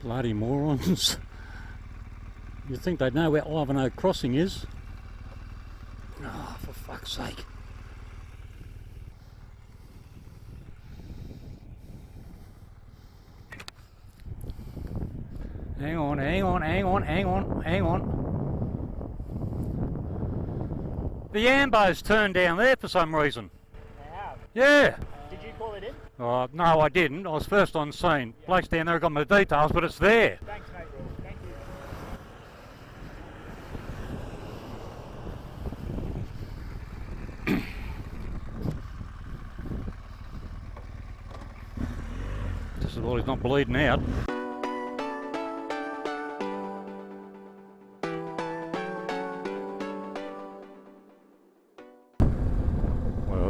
Bloody morons. You'd think they'd know where Ivanhoe Crossing is. Oh, for fuck's sake. Hang on. The ambo's turned down there for some reason. They have? Yeah. Did you call it in? No, I didn't. I was first on scene. Yeah. Blake's down there got my details, but it's there. Thanks, mate. Thank you. Just as well he's not bleeding out.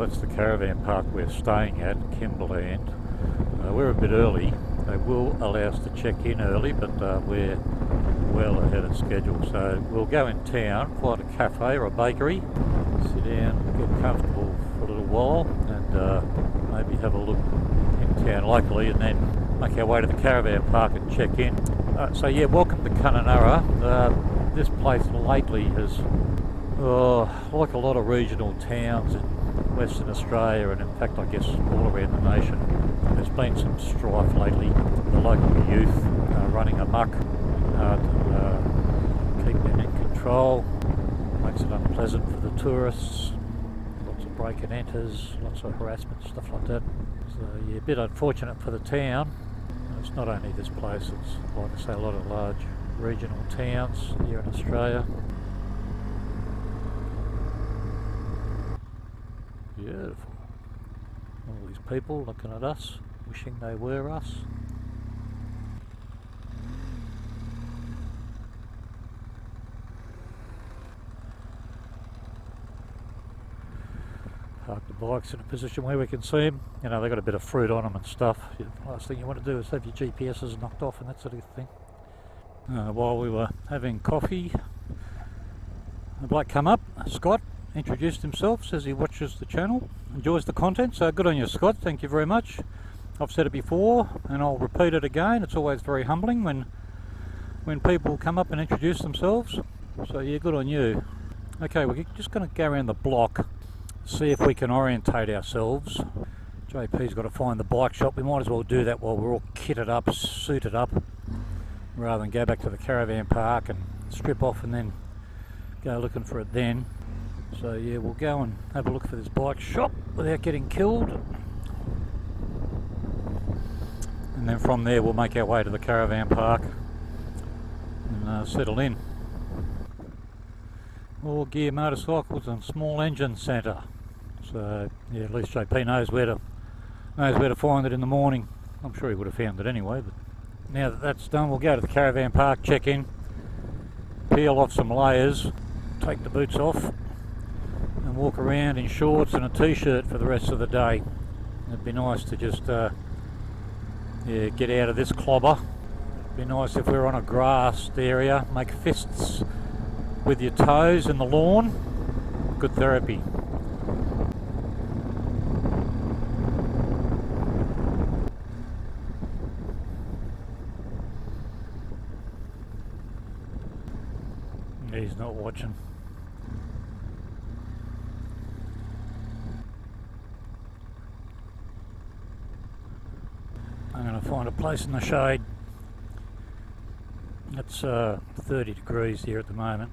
That's the caravan park we're staying at, Kimberley. We're a bit early. They will allow us to check in early, but we're well ahead of schedule. So we'll go in town, find a cafe or a bakery, sit down, get comfortable for a little while, and maybe have a look in town locally, and then make our way to the caravan park and check in. So yeah, welcome to Kununurra. This place lately has, like a lot of regional towns in Western Australia, and in fact I guess all around the nation, there's been some strife lately. The local youth running amok, hard to keep them in control, makes it unpleasant for the tourists, lots of break and enters, lots of harassment, stuff like that. So yeah, a bit unfortunate for the town. It's not only this place, it's like I say, a lot of large regional towns here in Australia. Beautiful. All these people looking at us, wishing they were us. Park the bikes in a position where we can see them. You know, they've got a bit of fruit on them and stuff. The last thing you want to do is have your GPSs knocked off and that sort of thing. While we were having coffee, the bloke come up, Scott, introduced himself, says he watches the channel, enjoys the content, so good on you, Scott, thank you very much. I've said it before and I'll repeat it again, it's always very humbling when people come up and introduce themselves, so yeah, good on you. Okay, we're just going to go around the block, see if we can orientate ourselves. JP's got to find the bike shop. We might as well do that while we're all kitted up, suited up, rather than go back to the caravan park and strip off and then go looking for it then. So yeah, we'll go and have a look for this bike shop without getting killed, and then from there we'll make our way to the caravan park and settle in. All gear motorcycles and small engine centre. So yeah, at least JP knows where to find it in the morning. I'm sure he would have found it anyway, but now that that's done, we'll go to the caravan park, check in, peel off some layers, take the boots off, and walk around in shorts and a t-shirt for the rest of the day. It'd be nice to just get out of this clobber. It'd be nice if we were on a grassed area, make fists with your toes in the lawn. Good therapy. He's not watching. I'm going to find a place in the shade. It's 30 degrees here at the moment.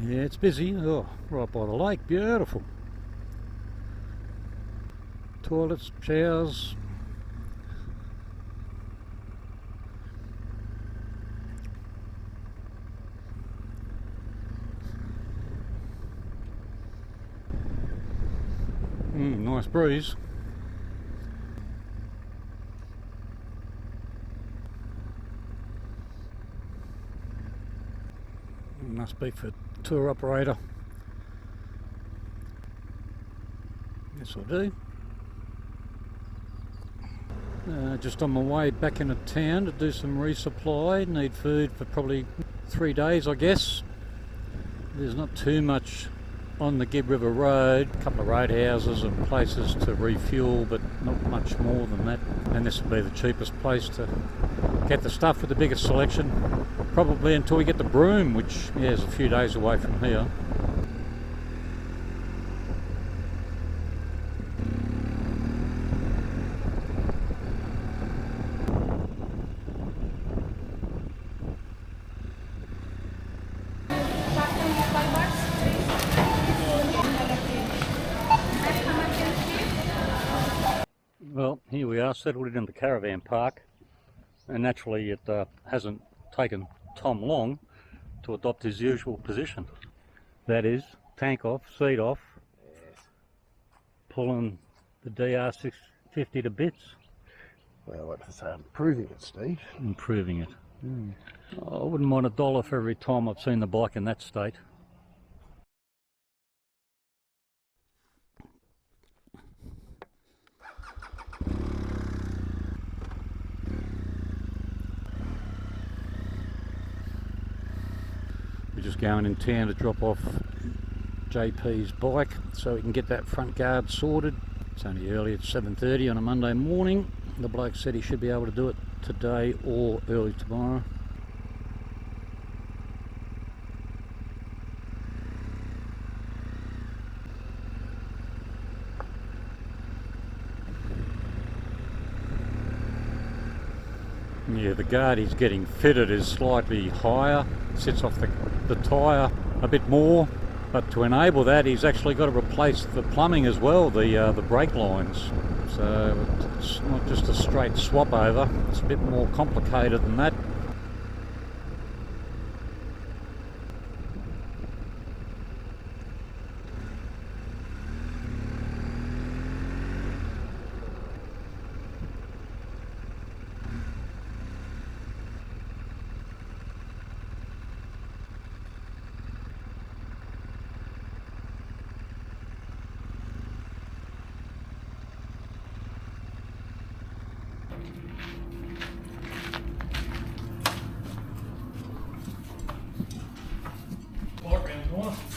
Yeah, it's busy. Oh, right by the lake, beautiful. Toilets, showers. Nice breeze. Must be for tour operator. Yes, I do. Just on my way back into town to do some resupply. Need food for probably 3 days, I guess. There's not too much on the Gibb River Road, a couple of roadhouses and places to refuel, but not much more than that. And this would be the cheapest place to get the stuff with the biggest selection, probably until we get the Broome, which is a few days away from here. Well, here we are, settled in the caravan park, and naturally it hasn't taken Tom long to adopt his usual position. That is, tank off, seat off, pulling the DR650 to bits. Well, what to say, improving it, Steve. Improving it. I wouldn't mind $1 for every time I've seen the bike in that state. We're just going in town to drop off JP's bike so we can get that front guard sorted. It's only early, it's 7:30 on a Monday morning. The bloke said he should be able to do it today or early tomorrow. Yeah, the guard he's getting fitted is slightly higher, sits off the tyre a bit more, but to enable that he's actually got to replace the plumbing as well, the brake lines. So it's not just a straight swap over, it's a bit more complicated than that.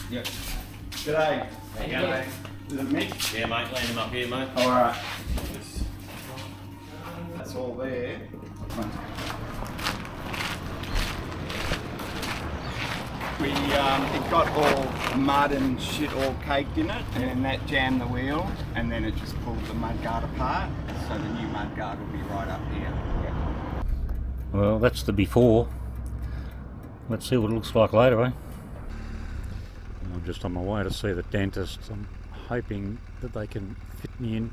Yep. G'day. Hey, g'day. Is it Mick? Yeah, mate, land him up here, mate. Alright. That's all there. It got all mud and shit all caked in it, and then that jammed the wheel, and then it just pulled the mudguard apart, so the new mudguard will be right up here. Well, that's the before. Let's see what it looks like later, eh? I'm just on my way to see the dentist. I'm hoping that they can fit me in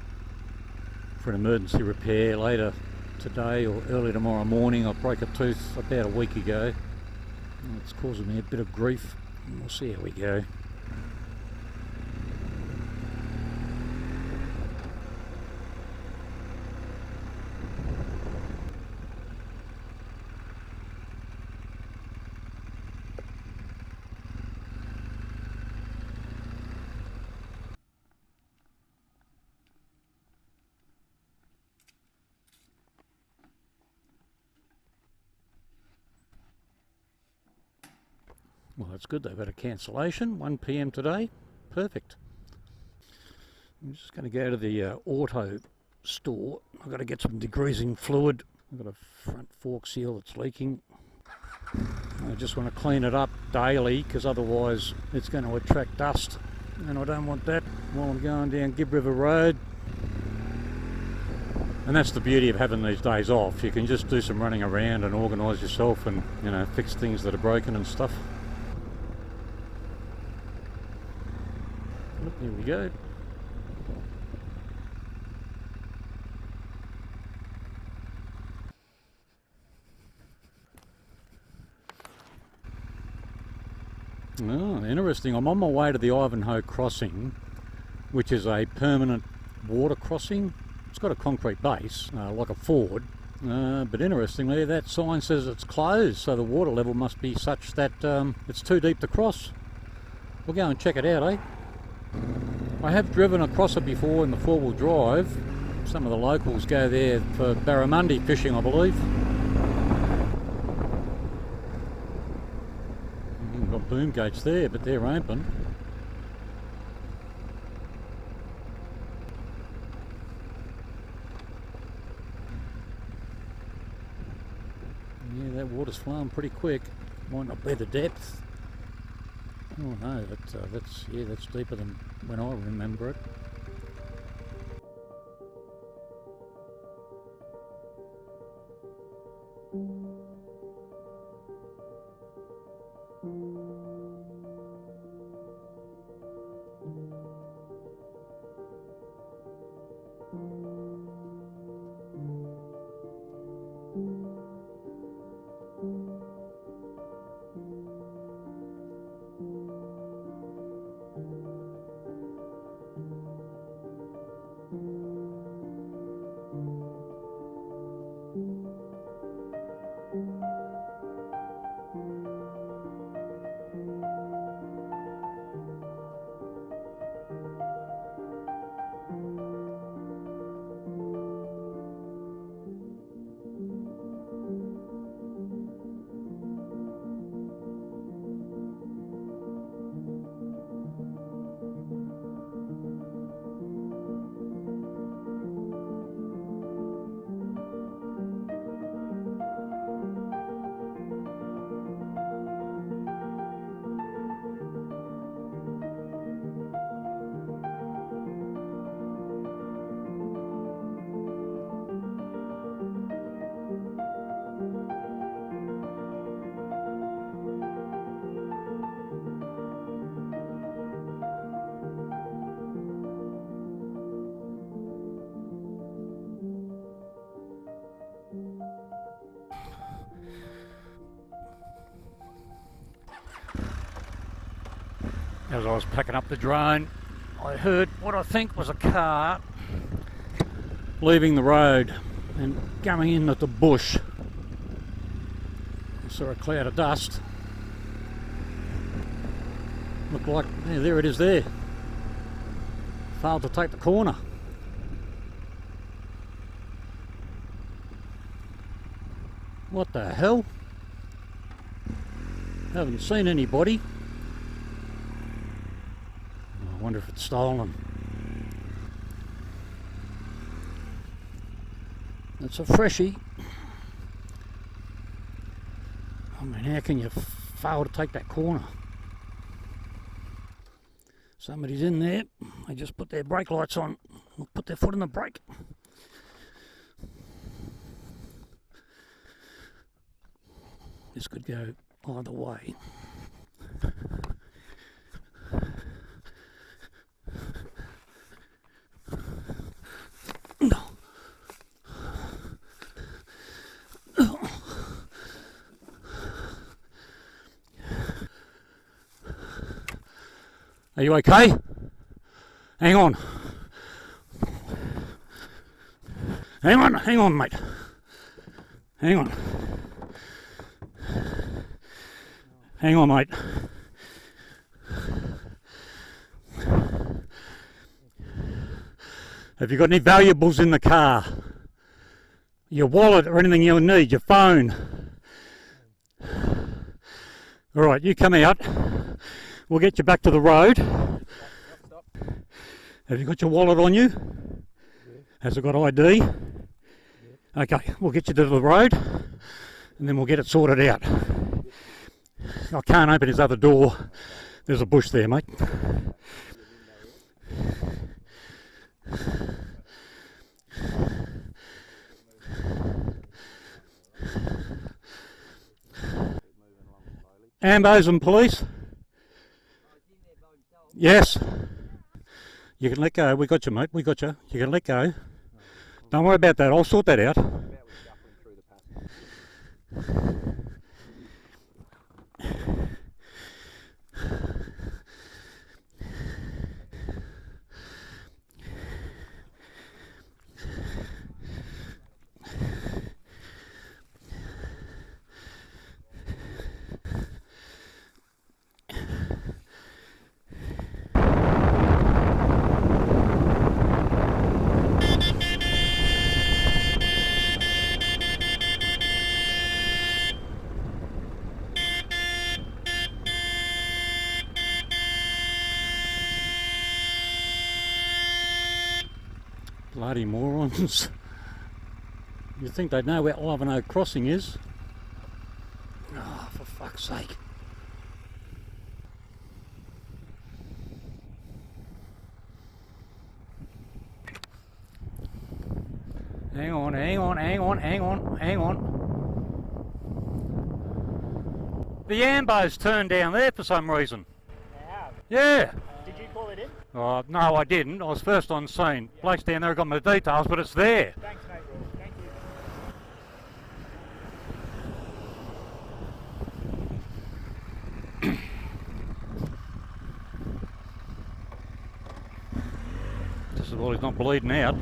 for an emergency repair later today or early tomorrow morning. I broke a tooth about a week ago. It's causing me a bit of grief. We'll see how we go. Well, that's good. They've had a cancellation, 1 p.m. today. Perfect. I'm just going to go to the auto store. I've got to get some degreasing fluid. I've got a front fork seal that's leaking. I just want to clean it up daily because otherwise it's going to attract dust, and I don't want that while I'm going down Gibb River Road. And that's the beauty of having these days off. You can just do some running around and organise yourself and, you know, fix things that are broken and stuff. Here we go. Oh, interesting. I'm on my way to the Ivanhoe Crossing, which is a permanent water crossing. It's got a concrete base, like a ford, but interestingly that sign says it's closed, so the water level must be such that it's too deep to cross. We'll go and check it out, eh? I have driven across it before in the four-wheel drive. Some of the locals go there for barramundi fishing, I believe. We've got boom gates there, but they're open. that water's flowing pretty quick. Might not be the depth. Oh no, that's deeper than when I remember it. As I was packing up the drone, I heard what I think was a car leaving the road and going into the bush. I saw a cloud of dust. Looked like, yeah, there it is there. Failed to take the corner. What the hell? Haven't seen anybody. I wonder if it's stolen. It's a freshie. I mean, how can you fail to take that corner? Somebody's in there. They just put their brake lights on. Or put their foot on the brake. This could go either way. Are you okay? Hang on. Hang on, mate. Hang on. Hang on, mate. Have you got any valuables in the car? Your wallet or anything you'll need, your phone? Alright, you come out. We'll get you back to the road. Stop. Have you got your wallet on you? Yeah. Has it got ID? Yeah. Okay, we'll get you to the road and then we'll get it sorted out. I can't open his other door. There's a bush there, mate. Ambos and police? Yes. You can let go. We got you, mate. We got you. You can let go. Don't worry about that. I'll sort that out. Bloody morons. You'd think they'd know where Ivanhoe Crossing is. Oh, for fuck's sake. Hang on. The ambo's turned down there for some reason. They have. Yeah. Did you call it in? No, I didn't. I was first on scene. Blake's down there, got my details, but it's there. Thanks, mate. Thank you. This is why he's not bleeding out.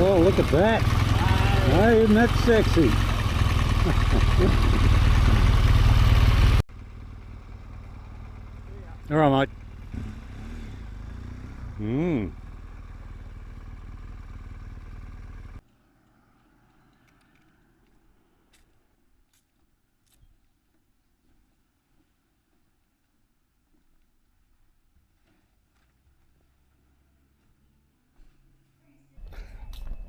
Oh, look at that. Oh, isn't that sexy? All right, mate.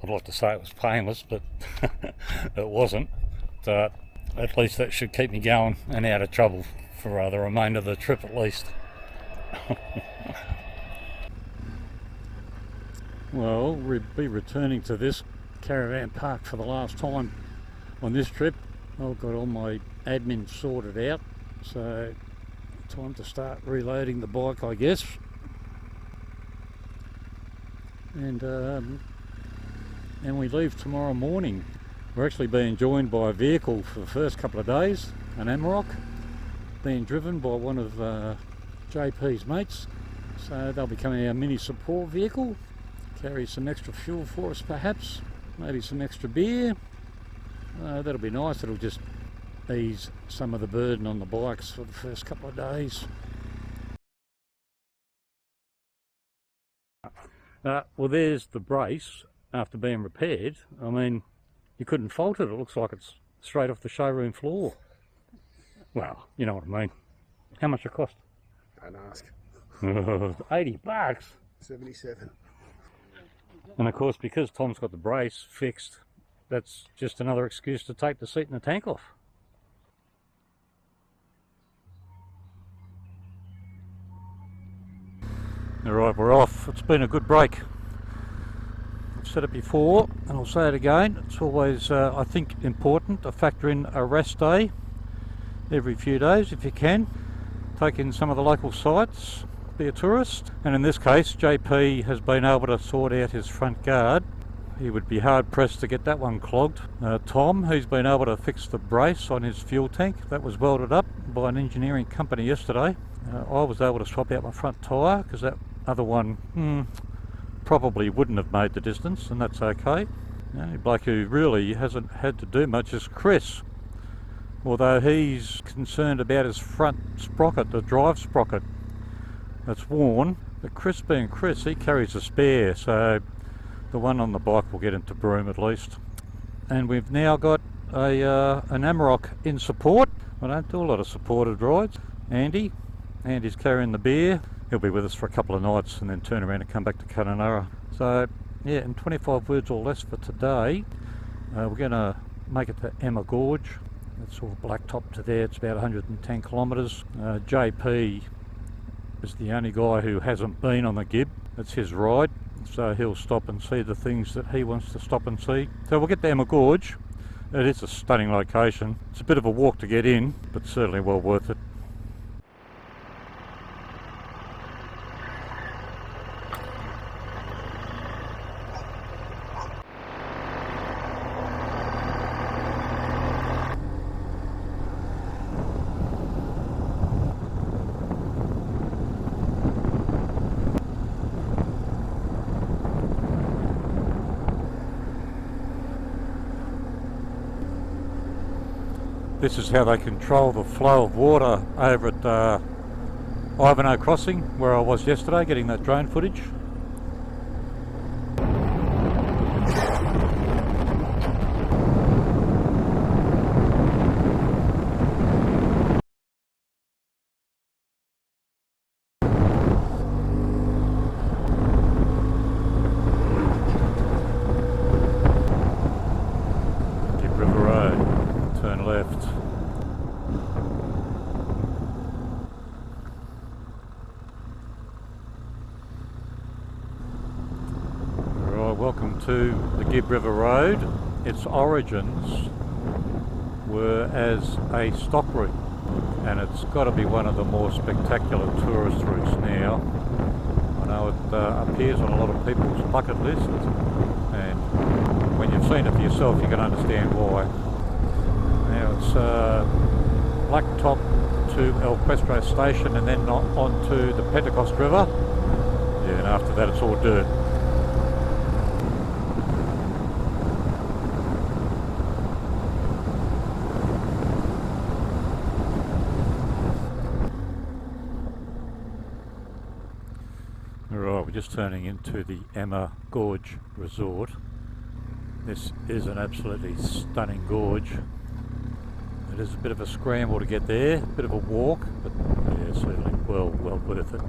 I'd like to say it was painless, but it wasn't. But at least that should keep me going and out of trouble for the remainder of the trip at least. Well, we'll be returning to this caravan park for the last time on this trip. I've got all my admin sorted out, so time to start reloading the bike, I guess. And we leave tomorrow morning. We're actually being joined by a vehicle for the first couple of days, an Amarok, being driven by one of JP's mates. So they'll be becoming our mini support vehicle, carry some extra fuel for us perhaps, maybe some extra beer. That'll be nice, it'll just ease some of the burden on the bikes for the first couple of days. Well, there's the brace after being repaired. I mean, you couldn't fault it. It looks like it's straight off the showroom floor. Well, you know what I mean. How much it cost? Don't ask. $80. 77. And of course, because Tom's got the brace fixed, that's just another excuse to take the seat and the tank off. Alright, we're off. It's been a good break. I've said it before and I'll say it again. It's always, I think, important to factor in a rest day every few days if you can. Take in some of the local sites, be a tourist. And in this case, JP has been able to sort out his front guard. He would be hard pressed to get that one clogged. Tom, who's been able to fix the brace on his fuel tank, that was welded up by an engineering company yesterday. I was able to swap out my front tyre because that other one probably wouldn't have made the distance, and that's okay. The only bloke who really hasn't had to do much is Chris, although he's concerned about his front sprocket, the drive sprocket that's worn. But Chris being Chris, he carries a spare, so the one on the bike will get into Broome at least. And we've now got an Amarok in support. I don't do a lot of supported rides. Andy's carrying the beer. He'll be with us for a couple of nights and then turn around and come back to Kununurra. So yeah, in 25 words or less for today, we're going to make it to Emma Gorge. It's all blacktop to there. It's about 110 kilometres. JP is the only guy who hasn't been on the Gibb. It's his ride, so he'll stop and see the things that he wants to stop and see. So we'll get to Emma Gorge. It is a stunning location. It's a bit of a walk to get in, but certainly well worth it. This is how they control the flow of water over at Ivanhoe Crossing, where I was yesterday getting that drone footage. to the Gibb River Road. Its origins were as a stock route, and it's got to be one of the more spectacular tourist routes now. I know it appears on a lot of people's bucket lists, and when you've seen it for yourself you can understand why. Now it's Blacktop to El Questro station and then on to the Pentecost River. Yeah, and after that it's all dirt. Alright, we're just turning into the Emma Gorge Resort. This is an absolutely stunning gorge. It is a bit of a scramble to get there, a bit of a walk, but yeah, certainly well worth it.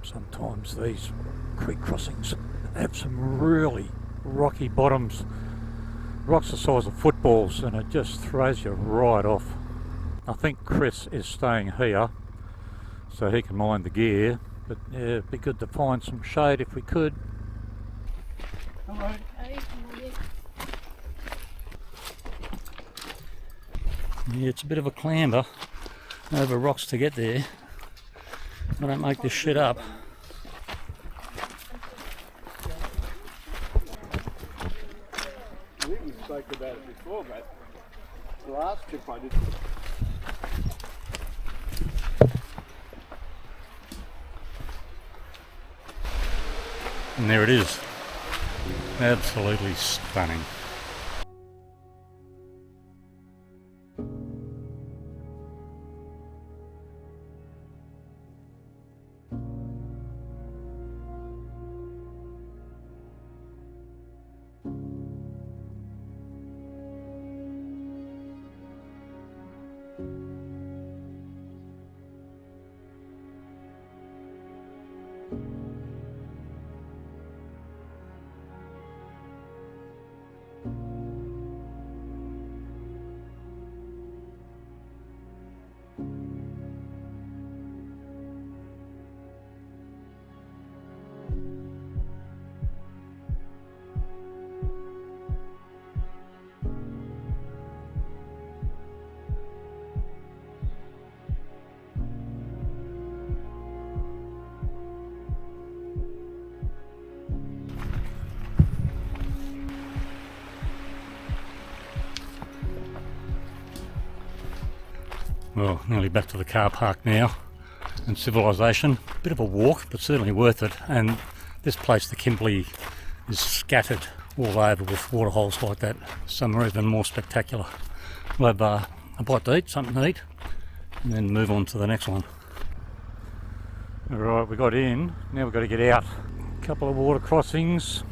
Sometimes these creek crossings have some really rocky bottoms, rocks the size of footballs, and it just throws you right off. I think Chris is staying here so he can mind the gear, but yeah, it'd be good to find some shade if we could. Hello. Yeah, it's a bit of a clamber over rocks to get there. I don't make this shit up. I think we spoke about it before, but the last trip I did. And there it is. Absolutely stunning. Well, nearly back to the car park now and civilization. Bit of a walk, but certainly worth it. And this place, the Kimberley, is scattered all over with waterholes like that. Some are even more spectacular. We'll have a bite to eat, something to eat, and then move on to the next one. Alright, we got in, now we've got to get out. A couple of water crossings.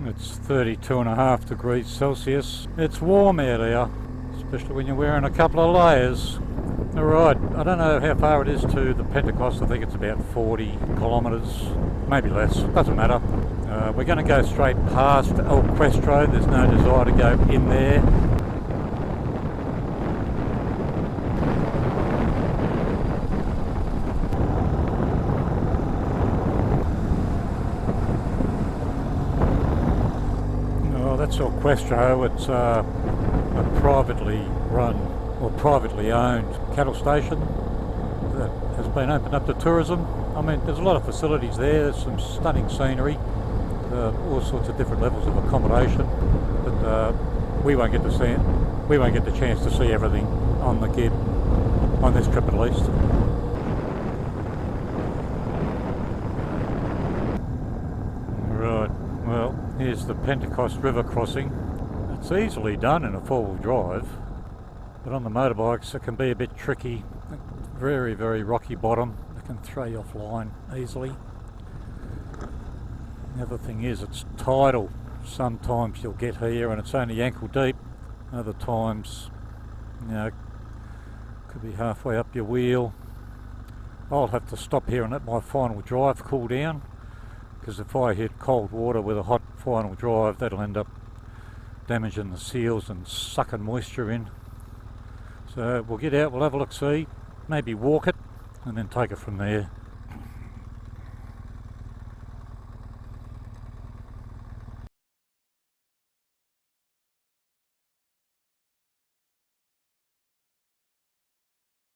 It's 32.5 degrees Celsius. It's warm out here, especially when you're wearing a couple of layers. Alright, I don't know how far it is to the Pentecost. I think it's about 40 kilometres, maybe less, doesn't matter. We're going to go straight past El Questro. There's no desire to go in there. Equestro. It's a privately run or privately owned cattle station that has been opened up to tourism. I mean, there's a lot of facilities there. There's some stunning scenery, all sorts of different levels of accommodation. But we won't get to see it. We won't get the chance to see everything on the Gibb on this trip at least. Right. Well, here's the Pentecost River crossing. It's easily done in a four-wheel drive, but on the motorbikes it can be a bit tricky. Very, very rocky bottom. It can throw you offline easily. The other thing is it's tidal. Sometimes you'll get here and it's only ankle deep. Other times, you know, could be halfway up your wheel. I'll have to stop here and let my final drive cool down, because if I hit cold water with a hot final drive, that'll end up damaging the seals and sucking moisture in. So we'll get out, we'll have a look, see, maybe walk it and then take it from there.